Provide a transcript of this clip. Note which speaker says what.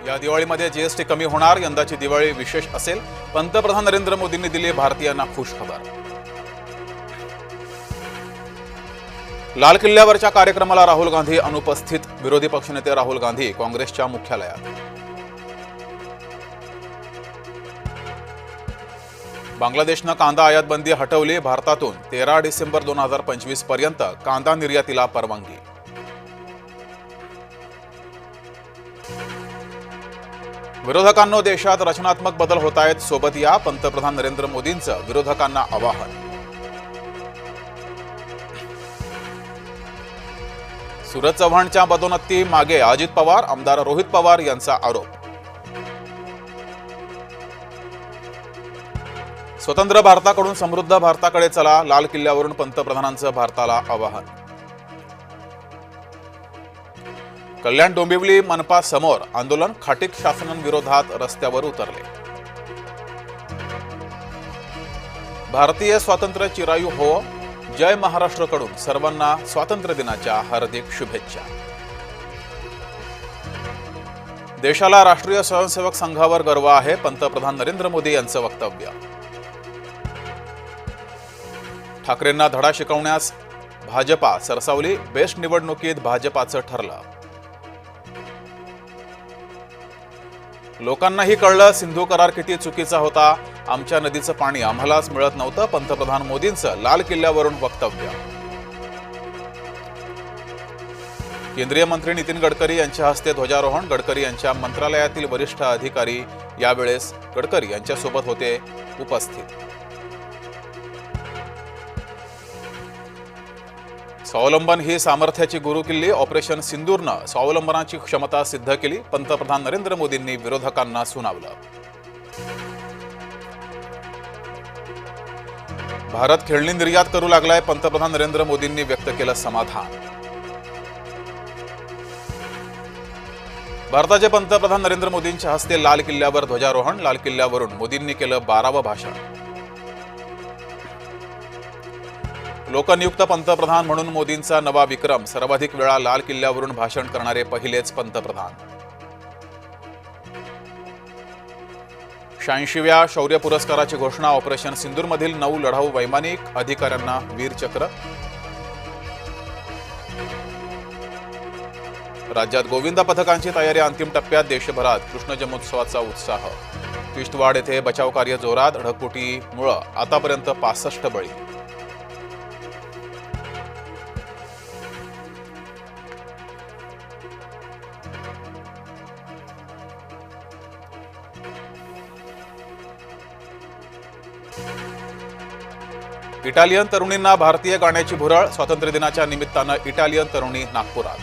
Speaker 1: या दिवाळीमध्ये जीएसटी कमी होणार, यंदाची दिवाळी विशेष असेल, पंतप्रधान नरेंद्र मोदींनी दिली भारतीयांना खुश खबर। लाल किल्ल्यावरच्या कार्यक्रमाला राहुल गांधी अनुपस्थित, विरोधी पक्षनेते राहुल गांधी काँग्रेसच्या मुख्यालयात। बांगलादेशनं कांदा आयात बंदी हटवली, भारतातून 13 डिसेंबर 2025 पर्यंत कांदा निर्यातीला परवानगी। विरोधकांनो, देशात रचनात्मक बदल होत आहेत, सोबत या, पंतप्रधान नरेंद्र मोदींचं विरोधकांना आवाहन। सूरज चव्हाणच्या पदोन्नती मागे अजित पवार, आमदार रोहित पवार यांचा आरोप। स्वतंत्र भारताकडून समृद्ध भारताकडे चला, लाल किल्ल्यावरून पंतप्रधानांचं भारताला आवाहन। कल्याण डोंबिवली मनपा समोर आंदोलन, खाटीक शासनाविरोधात रस्त्यावर उतरले। भारतीय स्वातंत्र्य चिरायू हो, जय महाराष्ट्रकडून सर्वांना स्वातंत्र्य दिनाच्या हार्दिक शुभेच्छा। देशाला राष्ट्रीय स्वयंसेवक संघावर गर्व आहे, पंतप्रधान नरेंद्र मोदी यांचं वक्तव्य। ठाकरेंना धडा शिकवण्यास भाजपा सरसावली, बेस्ट निवडणुकीत भाजपाचं ठरलं। लोकांनाही कळलं सिंधू करार किती चुकीचा होता, आमच्या नदीचं पाणी आम्हालाच मिळत नव्हतं, पंतप्रधान मोदींचं लाल किल्ल्यावरून वक्तव्य। केंद्रीय मंत्री नितीन गडकरी यांच्या हस्ते ध्वजारोहण, गडकरी यांच्या मंत्रालयातील वरिष्ठ अधिकारी यावेळेस गडकरी यांच्यासोबत होते उपस्थित। स्वावलंबन ही सामर्थ्याची गुरुकिल्ली, ऑपरेशन सिंदूरनं स्वावलंबनाची क्षमता सिद्ध केली, पंतप्रधान नरेंद्र मोदींनी विरोधकांना सुनावलं। भारत खेळणी निर्यात करू लागलाय, पंतप्रधान नरेंद्र मोदींनी व्यक्त केलं समाधान। भारताचे पंतप्रधान नरेंद्र मोदींच्या हस्ते लाल किल्ल्यावर ध्वजारोहण, लाल किल्ल्यावरून मोदींनी केलं 12वं भाषण। लोकनियुक्त पंतप्रधान म्हणून मोदींचा नवा विक्रम, सर्वाधिक वेळा लाल किल्ल्यावरून भाषण करणारे पहिलेच पंतप्रधान। 86व्या शौर्य पुरस्काराची घोषणा, ऑपरेशन सिंदूरमधील 9 लढाऊ वैमानिक अधिकाऱ्यांना वीरचक्र। राज्यात गोविंदा पथकांची तयारी अंतिम टप्प्यात, देशभरात कृष्ण जन्मोत्सवाचा उत्साह। किश्तवाड येथे बचाव कार्य जोरात, ढगफुटीमुळे आतापर्यंत 65 बळी। इटालियन तरुणींना भारतीय गाण्याची भुरळ, स्वातंत्र्य दिनाच्या निमित्तानं इटालियन तरुणी नागपुरात।